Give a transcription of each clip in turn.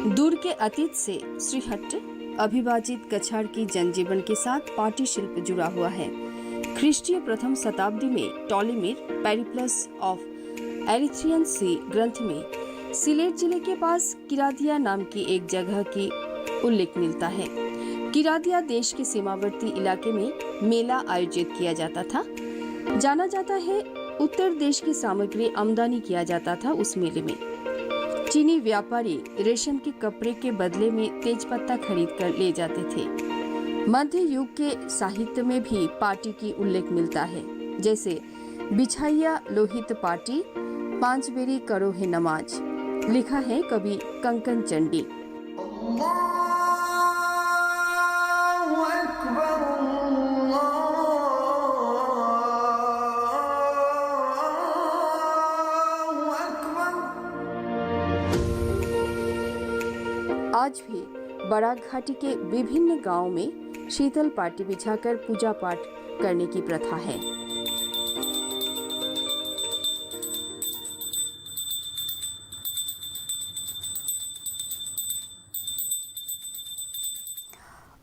दूर के अतीत से श्रीहट्ट अविभाजित कछाड़ की जनजीवन के साथ पाटी शिल्प जुड़ा हुआ है। ख्रीष्टीय प्रथम शताब्दी में टॉलेमिर पेरिप्लस ऑफ एरिथ्रियन सी ग्रंथ में सिलेट जिले के पास किरादिया नाम की एक जगह की उल्लेख मिलता है। किरादिया देश के सीमावर्ती इलाके में मेला आयोजित किया जाता था। जाना जाता है उत्तर देश की सामग्री आमदनी किया जाता था उस मेले में। चीनी व्यापारी रेशम के कपड़े के बदले में तेजपत्ता खरीद कर ले जाते थे। मध्य युग के साहित्य में भी पाटी की उल्लेख मिलता है, जैसे बिछाइया लोहित पाटी, पांच बेरी करो है नमाज। लिखा है कवि कंकन चंडी। आज भी बराक घाटी के विभिन्न गांवों में शीतल पाटी बिछाकर पूजा पाठ करने की प्रथा है।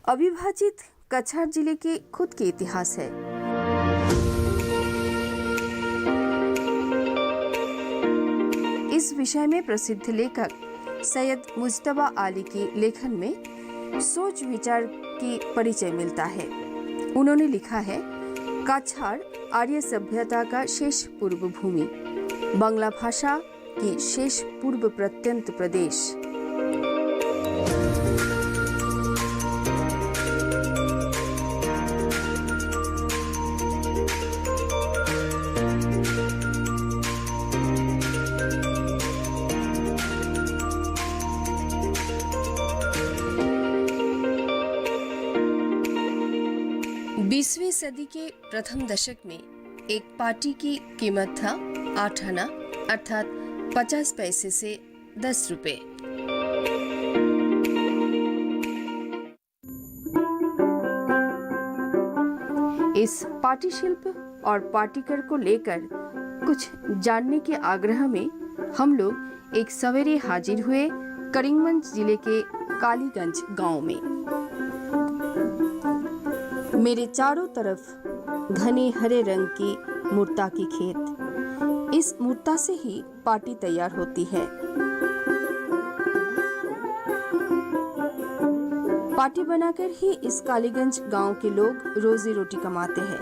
अविभाजित कछाड़ जिले के खुद के इतिहास है। इस विषय में प्रसिद्ध लेखक सैयद मुज्तबा आली की लेखन में सोच विचार की परिचय मिलता है। उन्होंने लिखा है, कछाड़ आर्य सभ्यता का शेष पूर्व भूमि, बांग्ला भाषा की शेष पूर्व प्रत्यंत प्रदेश। बीसवीं सदी के प्रथम दशक में एक पाटी की कीमत था 8 आना अर्थात 50 पैसे से 10 रुपए। इस पाटी शिल्प और पाटीकर को लेकर कुछ जानने के आग्रह में हम लोग एक सवेरे हाजिर हुए करीमगंज जिले के कालीगंज गांव में। मेरे चारों तरफ घने हरे रंग की मुर्ता की खेत। इस मुर्ता से ही पाटी तैयार होती है। पाटी बनाकर ही इस कालीगंज गांव के लोग रोजी रोटी कमाते हैं।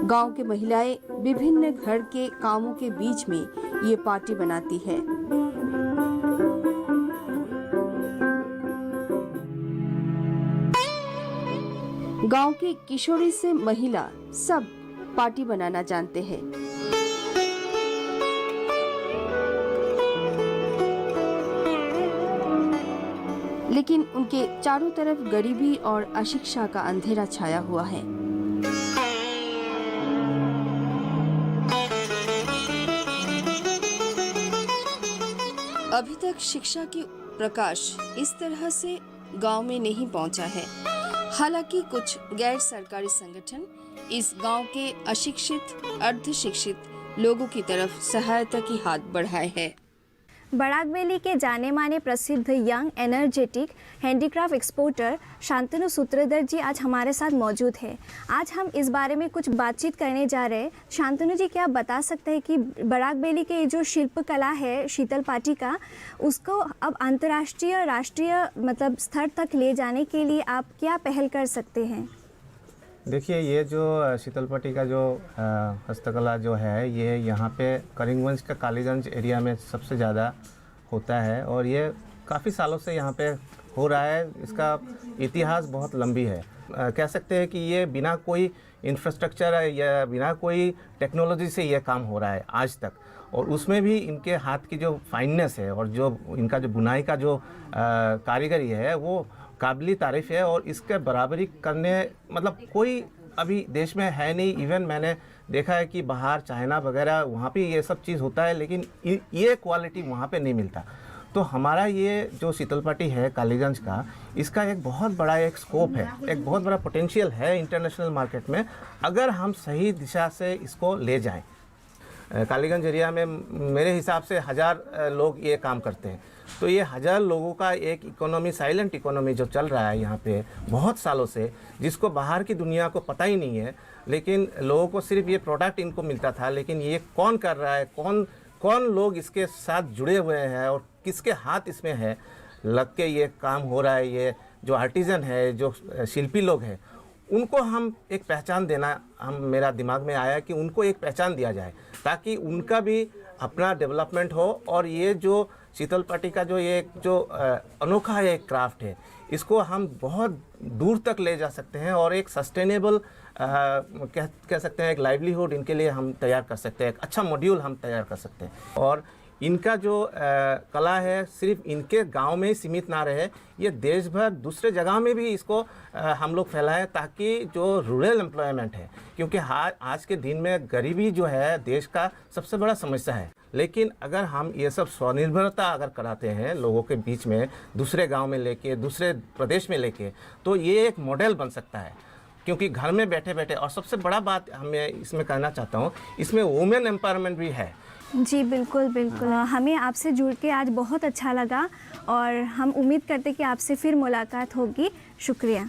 गांव के महिलाएं विभिन्न घर के कामों के बीच में ये पाटी बनाती है। गांव की किशोरी से महिला सब पाटी बनाना जानते हैं। लेकिन उनके चारों तरफ गरीबी और अशिक्षा का अंधेरा छाया हुआ है। अभी तक शिक्षा की प्रकाश इस तरह से गांव में नहीं पहुंचा है। हालांकि कुछ गैर सरकारी संगठन इस गांव के अशिक्षित अर्धशिक्षित लोगों की तरफ सहायता की हाथ बढ़ाए है। बराक वैली के जाने माने प्रसिद्ध young energetic handicraft exporter Shantanu Sutradhar ji आज हमारे साथ मौजूद है। आज हम इस बारे में कुछ बातचीत करने जा रहे हैं। शांतनु जी, क्या आप बता सकते हैं कि बराक वैली के जो शिल्प कला है शीतल पाटी का, उसको अब अंतर्राष्ट्रीय राष्ट्रीय मतलब स्तर तक ले जाने के लिए आप क्या पहल कर सकते हैं? देखिए, ये जो शीतल पाटी का जो हस्तकला जो है, ये यहाँ पे करीमगंज का कालीगंज एरिया में सबसे ज़्यादा होता है और ये काफ़ी सालों से यहाँ पे हो रहा है। इसका इतिहास बहुत लंबी है। कह सकते हैं कि ये बिना कोई इंफ्रास्ट्रक्चर या बिना कोई टेक्नोलॉजी से ये काम हो रहा है आज तक। और उसमें भी इनके हाथ की जो फाइननेस है और जो इनका जो बुनाई का जो कारीगरी है वो काबिल तारीफ़ है। और इसके बराबरी करने मतलब कोई अभी देश में है नहीं। इवन मैंने देखा है कि बाहर चाइना वगैरह वहाँ पे ये सब चीज़ होता है, लेकिन ये क्वालिटी वहाँ पे नहीं मिलता। तो हमारा ये जो शीतलपट्टी है कालीगंज का, इसका एक बहुत बड़ा एक स्कोप है, एक बहुत बड़ा पोटेंशियल है इंटरनेशनल मार्केट में, अगर हम सही दिशा से इसको ले जाएं। कालीगंज एरिया में मेरे हिसाब से 1000 लोग ये काम करते हैं, तो ये 1000 लोगों का एक इकोनॉमी, साइलेंट इकोनॉमी जो चल रहा है यहाँ पे बहुत सालों से, जिसको बाहर की दुनिया को पता ही नहीं है, लेकिन लोगों को सिर्फ ये प्रोडक्ट इनको मिलता था, लेकिन ये कौन कर रहा है, कौन लोग इसके साथ जुड़े हुए हैं और किसके हाथ इसमें है लग के ये काम हो रहा है, ये जो आर्टिज़न है, जो शिल्पी लोग हैं, उनको हम एक पहचान देना, मेरा दिमाग में आया कि उनको एक पहचान दिया जाए ताकि उनका भी अपना डेवलपमेंट हो। और ये जो शीतलपट्टी का जो अनोखा एक क्राफ्ट है, इसको हम बहुत दूर तक ले जा सकते हैं और एक सस्टेनेबल कह सकते हैं एक लाइवलीहुड इनके लिए हम तैयार कर सकते हैं, एक अच्छा मॉड्यूल हम तैयार कर सकते हैं। और इनका जो कला है सिर्फ इनके गांव में ही सीमित ना रहे, ये देश भर दूसरे जगह में भी इसको हम लोग फैलाएं ताकि जो रूरल एम्प्लॉयमेंट है, क्योंकि आज के दिन में गरीबी जो है देश का सबसे बड़ा समस्या है, लेकिन अगर हम ये सब स्वनिर्भरता अगर कराते हैं लोगों के बीच में, दूसरे गांव में लेके, दूसरे प्रदेश में लेके, तो ये एक मॉडल बन सकता है। क्योंकि घर में बैठे बैठे, और सबसे बड़ा बात हमें इसमें कहना चाहता हूँ, इसमें वुमेन एम्पावरमेंट भी है। जी बिल्कुल बिल्कुल, हमें आपसे जुड़ के आज बहुत अच्छा लगा और हम उम्मीद करते कि आपसे फिर मुलाकात होगी। शुक्रिया।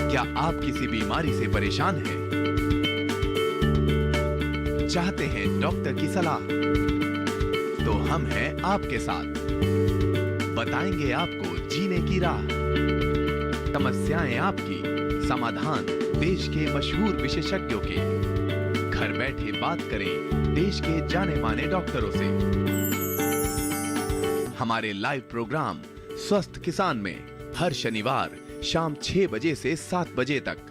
क्या आप किसी बीमारी से परेशान हैं? चाहते हैं डॉक्टर की सलाह? तो हम हैं आपके साथ, बताएंगे आपको जीने की राह। समस्याएं आपकी, समाधान देश के मशहूर विशेषज्ञों के। घर बैठे बात करें देश के जाने माने डॉक्टरों से। हमारे लाइव प्रोग्राम स्वस्थ किसान में हर शनिवार शाम 6 बजे से 7 बजे तक।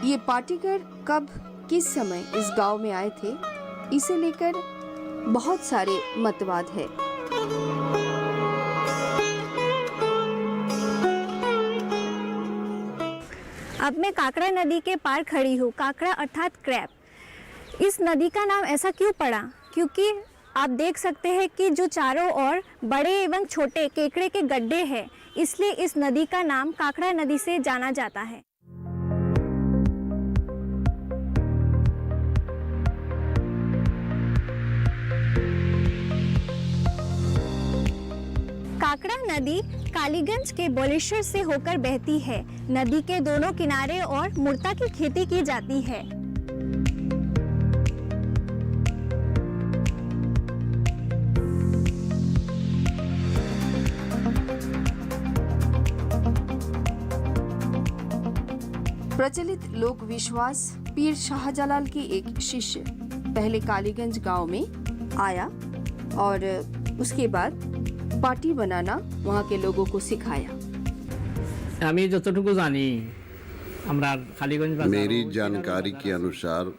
ये पाटीगढ़ कब किस समय इस गांव में आए थे, इसे लेकर बहुत सारे मतवाद है। अब मैं काकड़ा नदी के पार खड़ी हूँ। काकड़ा अर्थात क्रैब। इस नदी का नाम ऐसा क्यों पड़ा? क्योंकि आप देख सकते हैं कि जो चारों ओर बड़े एवं छोटे केकड़े के गड्ढे हैं, इसलिए इस नदी का नाम काकड़ा नदी से जाना जाता है। काकड़ा नदी कालीगंज के बोलेश्वर से होकर बहती है। नदी के दोनों किनारे और मुर्ता की खेती की जाती है। प्रचलित लोक विश्वास, पीर शाहजलाल की एक शिष्य पहले कालीगंज गांव में आया और उसके बाद पाटी बनाना वहाँ के लोगों को सिखाया। मेरी जानकारी के अनुसार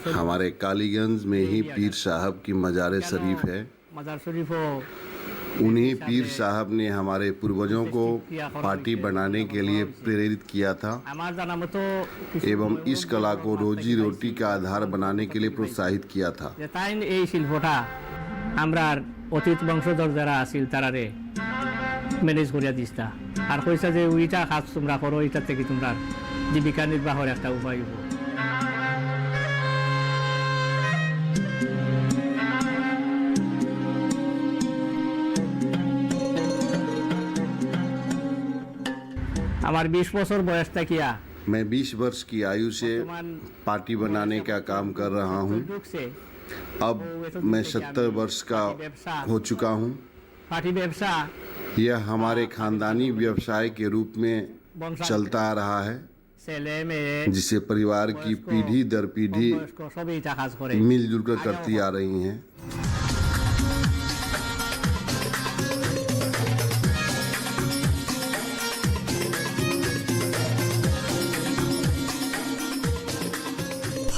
हमारे कालीगंज में ही पीर साहब की मजार शरीफ है। उन्हीं पीर साहब ने हमारे पूर्वजों को पाटी बनाने के लिए प्रेरित किया था एवं इस कला को रोजी रोटी का आधार बनाने के लिए प्रोत्साहित किया था। অতীত বংশধর যারা আছিল তারারে ম্যানেজ করিয়া দিস্তা আর কইসা যে ওইটা কাজ তোমরা করো, এটা থেকে তোমরা জীবিকা নির্বাহের একটা উপায় হবো। আমার 20 বছর বয়স থাকিয়া मैं 20 वर्ष की आयु से पाटी बनाने का काम कर रहा हूँ। अब मैं 70 वर्ष का हो चुका हूँ। यह हमारे खानदानी व्यवसाय के रूप में चलता आ रहा है, जिसे परिवार की पीढ़ी दर पीढ़ी मिलजुल कर करती आ रही हैं।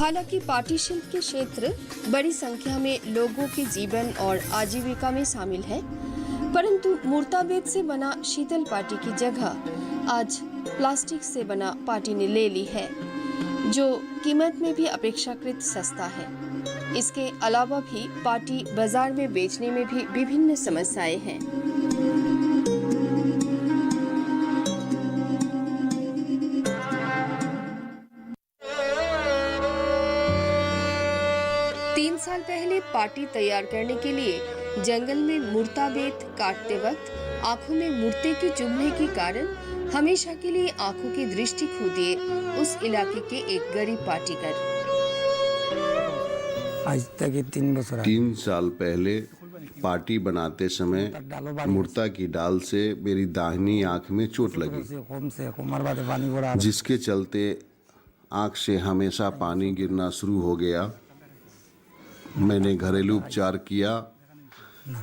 हालांकि पाटी शिल्प के क्षेत्र बड़ी संख्या में लोगों के जीवन और आजीविका में शामिल है, परंतु मूर्ताबेद से बना शीतल पाटी की जगह आज प्लास्टिक से बना पाटी ने ले ली है, जो कीमत में भी अपेक्षाकृत सस्ता है। इसके अलावा भी पाटी बाजार में बेचने में भी विभिन्न समस्याएं हैं। तीन साल पहले पाटी तैयार करने के लिए जंगल में मूर्ताबेद काटते वक्त आंखों में मूर्ते की चुभने के कारण हमेशा के लिए आंखों की दृष्टि खो दिए उस इलाके के एक गरीब पाटीकर। आज तक 3 साल पहले पाटी बनाते समय मूर्ता की डाल से मेरी दाहिनी आंख में चोट लगी, जिसके चलते आंख से हमेशा पानी गिरना शुरू हो गया। मैंने घरेलू उपचार किया,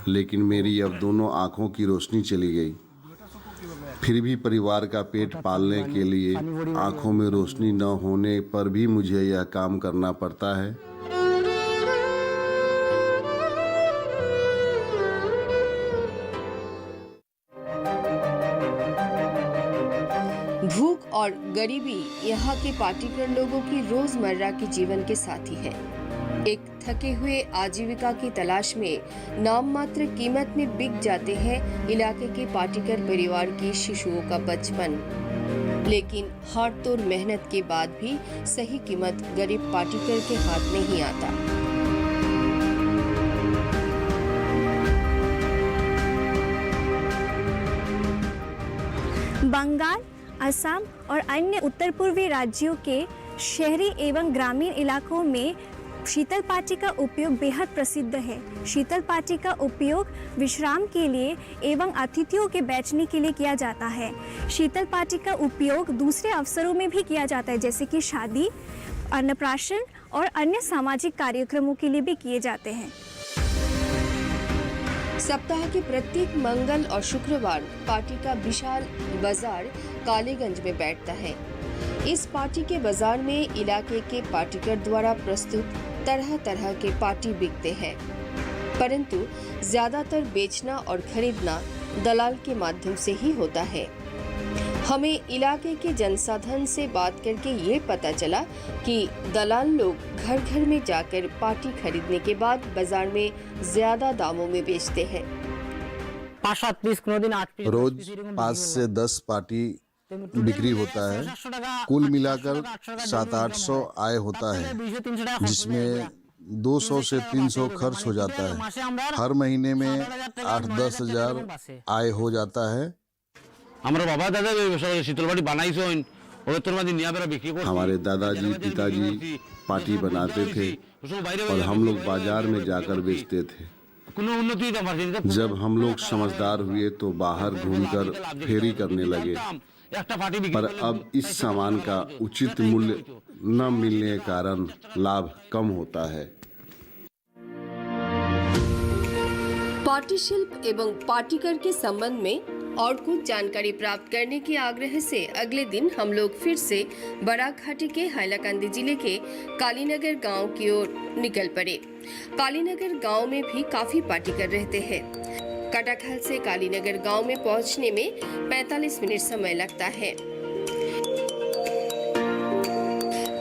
लेकिन मेरी अब दोनों आंखों की रोशनी चली गई। फिर भी परिवार का पेट पालने के लिए आंखों में रोशनी न होने पर भी मुझे यह काम करना पड़ता है। भूख और गरीबी यहाँ के पाटीकर लोगों की रोजमर्रा के जीवन के साथी है। एक थके हुए आजीविका की तलाश में नाम मात्र कीमत में बिक जाते हैं इलाके के पाटीकर परिवार के शिशुओं का बचपन, लेकिन हाथ-तोड़ मेहनत के बाद भी सही कीमत गरीब पाटीकर के हाथ नहीं आता। बंगाल, असम और अन्य उत्तर पूर्वी राज्यों के शहरी एवं ग्रामीण इलाकों में शीतल पाटी का उपयोग बेहद प्रसिद्ध है। शीतल पाटी का उपयोग विश्राम के लिए एवं अतिथियों के बैठने के लिए किया जाता है। शीतल पाटी का उपयोग दूसरे अवसरों में भी किया जाता है, जैसे कि शादी, अन्नप्राशन और अन्य सामाजिक कार्यक्रमों के लिए भी किए जाते हैं। सप्ताह के प्रत्येक मंगल और शुक्रवार पाटी का विशाल बाजार कालीगंज में बैठता है। इस पाटी के बाजार में इलाके के पाटीकर द्वारा प्रस्तुत तरह तरह के पाटी बिकते हैं, परंतु ज्यादातर बेचना और खरीदना दलाल के माध्यम से ही होता है। हमें इलाके के जनसाधारण से बात करके ये पता चला कि दलाल लोग घर घर में जाकर पाटी खरीदने के बाद बाजार में ज्यादा दामों में बेचते हैं। रोज 5 से 10 पाटी बिक्री होता है। कुल मिलाकर 700-800 आय होता है, जिसमें 200 से 300 खर्च हो जाता है। हर महीने में 8-10 हजार आय हो जाता है। हमारे दादाजी पिताजी पाटी बनाते थे और हम लोग बाजार में जाकर बेचते थे। जब हम लोग समझदार हुए तो बाहर घूमकर फेरी करने लगे, पर अब इस सामान का उचित मूल्य न मिलने के कारण लाभ कम होता है। पाटी शिल्प एवं पाटीकर के संबंध में और कुछ जानकारी प्राप्त करने के आग्रह से अगले दिन हम लोग फिर से बराघाटी के हाइलाकांदी जिले के कालीनगर गांव की ओर निकल पड़े। कालीनगर गांव में भी काफी पाटीकर रहते हैं। कटाखाल से कालीनगर गांव में पहुंचने में 45 मिनट समय लगता है।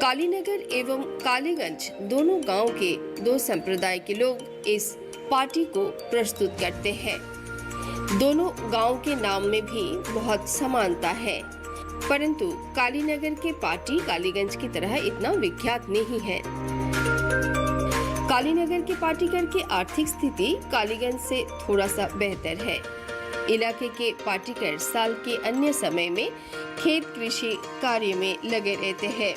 कालीनगर एवं कालीगंज दोनों गांव के 2 संप्रदाय के लोग इस पाटी को प्रस्तुत करते हैं। दोनों गांव के नाम में भी बहुत समानता है, परंतु कालीनगर के पाटी कालीगंज की तरह इतना विख्यात नहीं है। कालीनगर के पाटीकर की आर्थिक स्थिति कालीगंज से थोड़ा सा बेहतर है। इलाके के पाटीकर साल के अन्य समय में खेत कृषि कार्य में लगे रहते हैं।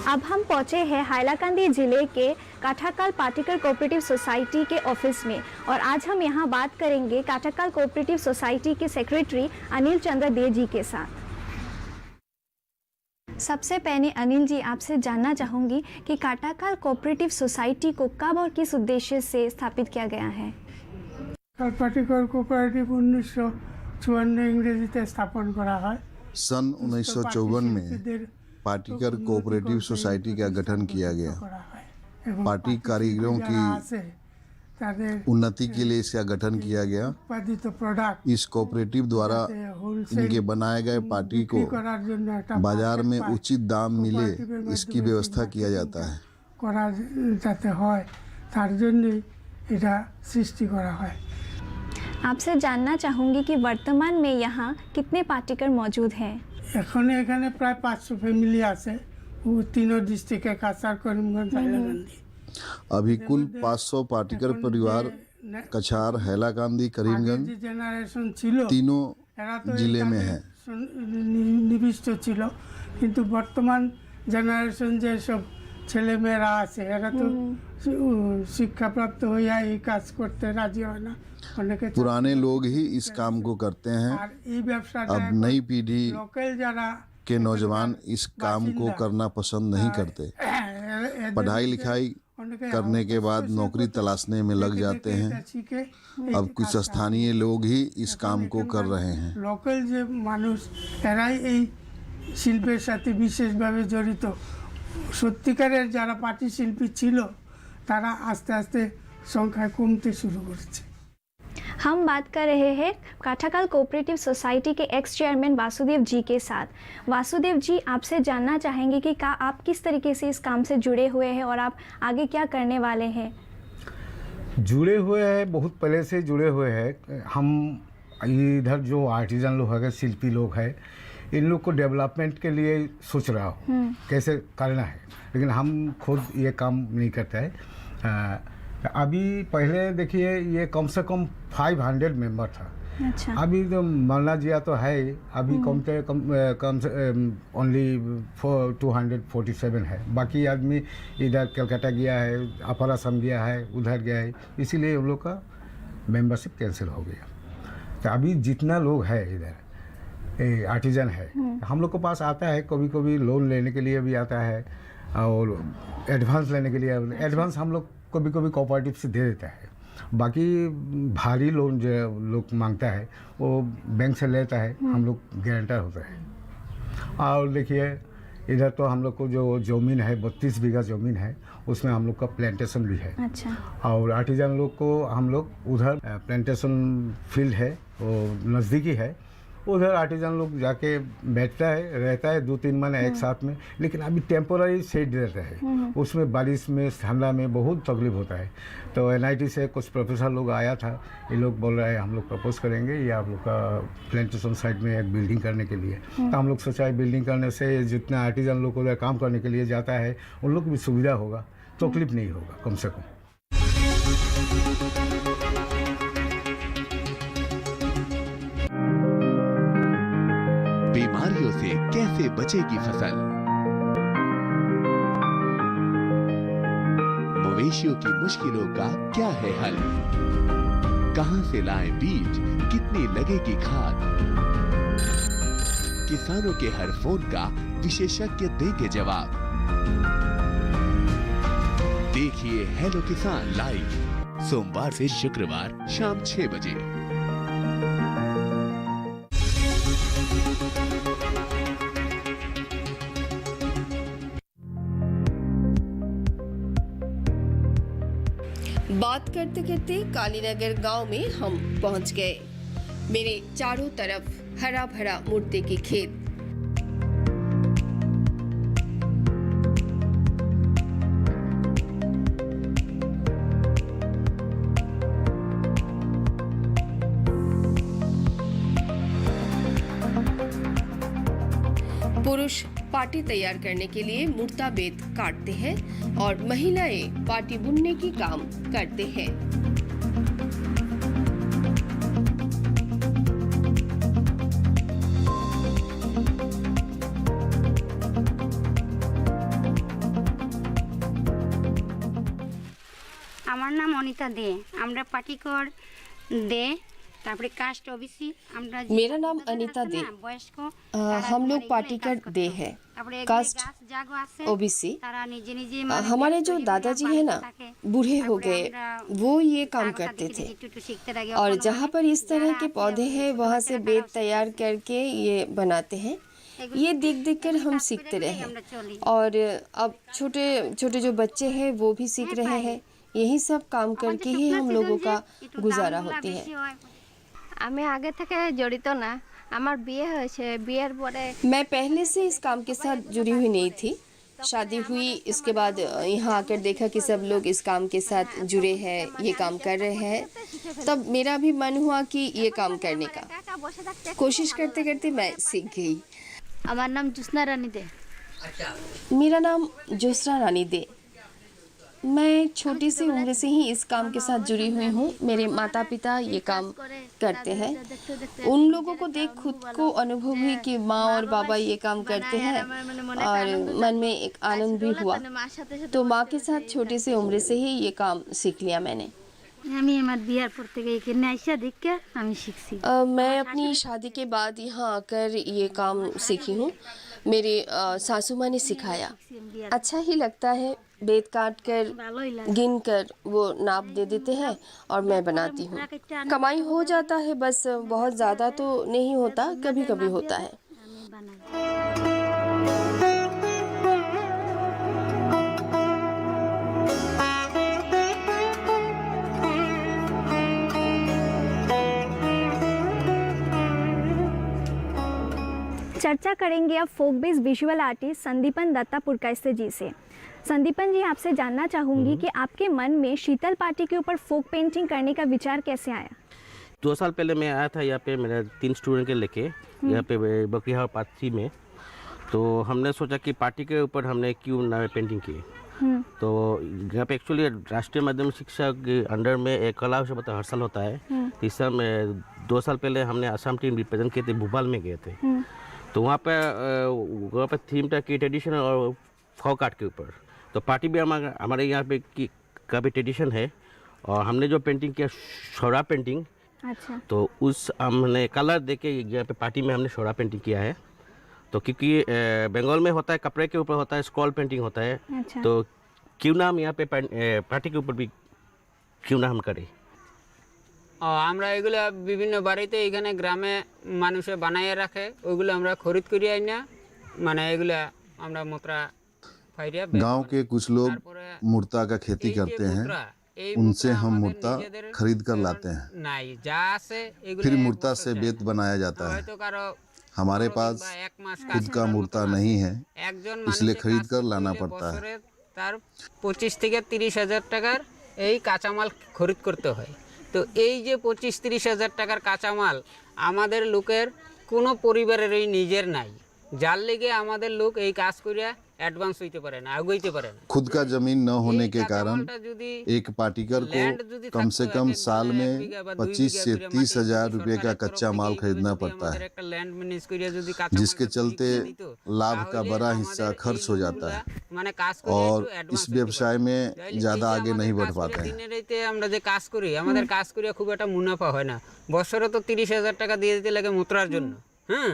अब हम पहुंचे हैं हाइलाकांदी जिले के काठाकाल पाटीकर कोऑपरेटिव सोसाइटी के ऑफिस में और आज हम यहां बात करेंगे काठाकाल कोऑपरेटिव सोसाइटी के सेक्रेटरी अनिल चंद्र दे जी के साथ। सबसे पहले अनिल जी, आपसे जानना चाहूँगी कि काठाकाल कोऑपरेटिव सोसाइटी को कब और किस उद्देश्य से स्थापित किया गया है? পাটিকর কোঅপারেটিভ 1954 ইংরেজিতে স্থাপন করা হয়। सन 1954 में पाटीकर कोऑपरेटिव सोसाइटी का गठन किया गया। पाटी कारीगरों की उन्नति के लिए इसका गठन किया गया। इस कोऑपरेटिव द्वारा इनके बनाए गए पाटी को बाजार में उचित दाम मिले, इसकी व्यवस्था किया जाता है। आपसे जानना चाहूँगी कि वर्तमान में यहाँ कितने पाटीकर मौजूद हैं? एखाने प्राय 500 फैमिली आसे, वो तीनों डिस्ट्रिक्ट कासार, करीमगंज, हाइलाकांदी। अभी कुल 500 पाटीकर परिवार कछार, हैलाकांदी, करीमगंज तीनों जिले में है। निविष्ट छिलो, किंतु वर्तमान जेनारेशन जे सब ছেলে মেয়েরা আছে এরা তো শিক্ষা প্রাপ্ত হইয়া এই কাজ করতে রাজি হয় না। অনেকে पुराने लोग ही इस काम को करते हैं। আর এই ব্যবসাটা अब नई पीढ़ी লোকাল যারা के नौजवान इस काम को करना पसंद नहीं करते। पढ़ाई लिखाई करने के बाद नौकरी तलाशने में लग जाते हैं। अब कुछ स्थानीय लोग ही इस काम को कर रहे हैं। লোকাল যে মানুষ এরাই এই শিল্পের সাথে বিশেষভাবে জড়িত। সত্যিকারের যারা পাটি শিল্পী ছিল তারা আস্তে আস্তে সংখ্যায় কমতে শুরু করেছে। हम बात कर रहे हैं काठाकाल कोऑपरेटिव सोसाइटी के एक्स चेयरमैन वासुदेव जी के साथ। वासुदेव जी, आपसे जानना चाहेंगे कि क्या आप किस तरीके से इस काम से जुड़े हुए हैं और आप आगे क्या करने वाले हैं? जुड़े हुए हैं, बहुत पहले से जुड़े हुए हैं। हम इधर जो आर्टिजन लोग है, शिल्पी लोग हैं, इन लोग को डेवलपमेंट के लिए सोच रहा हूँ कैसे करना है, लेकिन हम खुद ये काम नहीं करते हैं। अभी पहले देखिए ये कम से कम 500 मेंबर था। अच्छा। अभी तो मरना जिया तो है, अभी कम से ओनली 247 है। बाकी आदमी इधर कलकत्ता गया है, अपर असम गया है, उधर गया है, इसीलिए उन लोग का मेंबरशिप कैंसिल हो गया। तो अभी जितना लोग है इधर आर्टिजन है, हम लोग के पास आता है, कभी कभी लोन लेने के लिए भी आता है और एडवांस लेने के लिए। एडवांस हम लोग कभी कभी कोऑपरेटिव से दे देता है। बाकी भारी लोन जो लोग मांगता है वो बैंक से लेता है, हम लोग गारंटर होता है। और देखिए इधर तो हम लोग को जो ज़मीन है 32 बीघा ज़मीन है, उसमें हम लोग का प्लांटेशन भी है। अच्छा। और आर्टिजन लोग को हम लोग उधर प्लांटेशन फील्ड है, वो नज़दीकी है, उधर आर्टिजन लोग जाके बैठता है, रहता है 2-3 महीने एक साथ में। लेकिन अभी टेम्पोररी सेट रहता है, उसमें बारिश में ठंडा में बहुत तकलीफ होता है। तो NIT से कुछ प्रोफेसर लोग आया था, ये लोग बोल रहे हैं हम लोग प्रपोज करेंगे ये आप लोग का प्लांटेशन साइड में एक बिल्डिंग करने के लिए। तो हम लोग सोचा है बिल्डिंग करने से जितना आर्टिजन लोग उधर काम करने के लिए जाता है उन लोग को भी सुविधा होगा, तकलीफ नहीं होगा कम से कम। बीमारियों से कैसे बचेगी फसल, मवेशियों की मुश्किलों का क्या है हल, कहां से लाएं बीज, कितनी लगेगी खाद, किसानों के हर फोन का विशेषज्ञ देंगे जवाब। देखिए हेलो किसान लाइव सोमवार से शुक्रवार शाम 6 बजे। बात करते करते कालीनगर गांव में हम पहुंच गए। मेरे चारों तरफ हरा भरा मुर्दे के खेत। पुरुष पाटी तैयार करने के लिए मुर्दा बेत काटते हैं और महिलाएं पाटी बुनने की काम करते हैं। আমার নাম অনিতা দে। আমরা পাটিকর দে, তারপরে कास्ट ओबीसी। मेरा नाम अनीता दे। हम लोग पाटीकर दे हैं। कास्ट ओबीसी हमारे जो दादाजी है ना बूढ़े हो गए, वो ये काम करते थे और जहाँ पर इस तरह के पौधे हैं वहाँ से बेत तैयार करके ये बनाते हैं। ये देख देख कर हम सीखते रहे और अब छोटे छोटे जो बच्चे हैं वो भी सीख रहे हैं। यही सब काम करके ही हम लोगों का गुजारा होती है। আমি আগে থেকে জড়িত না, আমার বিয়ে হয়েছে, বিয়ের পরে मैं पहले से इस काम के साथ जुड़ी हुई नहीं थी। शादी हुई, इसके बाद यहाँ आकर देखा कि सब लोग इस काम के साथ जुड़े हैं, ये काम कर रहे हैं, तब मेरा भी मन हुआ कि ये काम करने का। कोशिश करते करते मैं सीख गई। আমার নাম জ্যোৎস্না রানী দে। मेरा नाम ज्योत्सना रानी दे। मैं छोटी सी उम्र से ही इस काम के साथ जुड़ी हुई हूँ। मेरे माता पिता ये काम करते हैं। उन लोगों को देख खुद को अनुभव हुई कि माँ और बाबा ये काम करते हैं और मन में एक आनंद भी हुआ। तो माँ के साथ छोटी सी उम्र से ही ये काम सीख लिया मैंने। আমি আমার বিয়ার পর থেকে এখানে আইসা দেখে আমি শিখছি। मैं अपनी शादी के बाद यहाँ आकर ये काम सीखी हूँ। मेरे सासू माँ ने सिखाया। अच्छा ही लगता है। बेत काट कर गिन कर वो नाप दे देते हैं और मैं बनाती हूँ। कमाई हो जाता है, बस बहुत ज़्यादा तो नहीं होता, कभी कभी होता है। चर्चा करेंगे अब folk based visual artist Sandipan Datta Purkayastha ji से। संदीपन जी, आपसे जानना चाहूँगी कि आपके मन में शीतल पाटी के ऊपर फोक पेंटिंग करने का विचार कैसे आया? 2 साल पहले मैं आया था यहाँ पे मेरे 3 स्टूडेंट के लेके यहाँ पे बकरिया पार्टी में। तो हमने सोचा कि पार्टी के ऊपर हमने क्यों ना पेंटिंग की। तो यहाँ पे एक्चुअली राष्ट्रीय माध्यमिक शिक्षा के अंडर में एक कला उत्सव हर साल होता है। इस साल में 2 साल पहले हमने असम टीम रिप्रेजेंट किए थे, भोपाल में गए थे। तो वहाँ पे थीम था कि ट्रेडिशनल और फोक आर्ट के ऊपर। तो पार्टी भी हमारे यहाँ पे का भी ट्रेडिशन है और हमने जो पेंटिंग किया शोरा पेंटिंग। अच्छा। तो उस हमने कलर देके यहाँ पे पार्टी में हमने शोरा पेंटिंग किया है। तो क्योंकि बंगाल में होता है कपड़े के ऊपर होता है स्क्रॉल पेंटिंग होता है। अच्छा। तो क्यों ना हम यहाँ पे पार्टी के ऊपर भी क्यों ना हम करें। আমরা এগুলো বিভিন্ন বাড়িতে এখানে গ্রামে মানুষে বানাইয়ে রাখে, ওইগুলো আমরা খরিদ করি আইনা মানে এগুলো আমরা মুদ্রা ফাইরিয়া। गांव के कुछ लोग मुर्ता का खेती करते हैं, उनसे हम मुर्ता खरीद कर लाते हैं। নাই যা আছে এগুলো फिर मुर्ता से बेत बनाया जाता है। হয়তো কারো हमारे पास खुद का मुर्ता नहीं है, इसलिए खरीद कर लाना पड़ता है। তার 25 থেকে 30 হাজার টাকার এই কাঁচামাল খরিদ করতে হয়। তো এই যে 25-30 হাজার টাকার কাঁচামাল আমাদের লোকের কোনো পরিবারেরই নিজের নাই, যার লেগে আমাদের লোক এই কাজ করিয়া एडवांस होते पारे ना, आगोइते पारे ना। खुद का जमीन न होने के कारण एक पाटीकर को कम से कम साल में 25 से 30 हजार रुपये का कच्चा माल खरीदना पड़ता है, जिसके चलते लाभ का बड़ा हिस्सा खर्च हो जाता है और इस व्यवसाय में ज़्यादा आगे नहीं बढ़ पाते हैं। আমরা যে কাজ করি আমাদের কাজ করিয়া খুব একটা মুনাফা হয় না। বছরে তো 30,000 টাকা দিয়ে দিতে লাগে মুদ্রার জন্য। হ্যাঁ,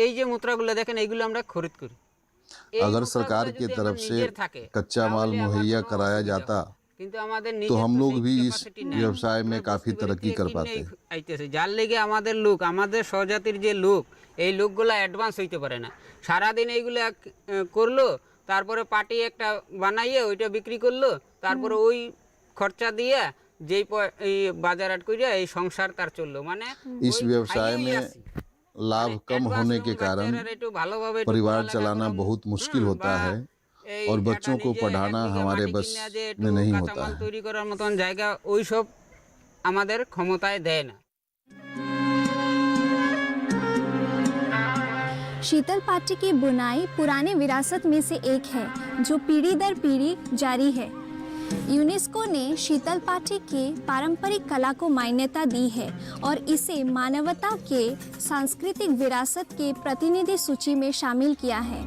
এই যে মুদ্রাগুলো দেখেন এইগুলো আমরা খরিদ করি। अगर सरकार की तरफ से कच्चा माल मुहैया कराया जाता तो हम लोग भी इस व्यवसाय में काफ़ी तरक्की कर पाते। যার লেগে আমাদের লোক আমাদের স্বজাতির যে লোক এই লোকগুলো অ্যাডভান্স হইতে পারে না। সারাদিন এইগুলো করলো, তারপরে পার্টি একটা বানাইয়ে ওইটা বিক্রি করলো, তারপরে ওই খরচা দিয়ে যেই বাজার হাট করিয়া এই সংসার তার চললো। মানে इस व्यवसाय में लाभ कम होने के कारण परिवार चलाना बहुत मुश्किल होता है और बच्चों को पढ़ाना हमारे बस में नहीं होता है। তৈরি করার মতন জায়গা ওই সব আমাদের ক্ষমতায় দেয় না। शीतल पाटी की बुनाई पुराने विरासत में से एक है जो पीढ़ी दर पीढ़ी जारी है। यूनेस्को ने शीतल पाटी के पारंपरिक कला को मान्यता दी है और इसे मानवता के सांस्कृतिक विरासत के प्रतिनिधि सूची में शामिल किया है।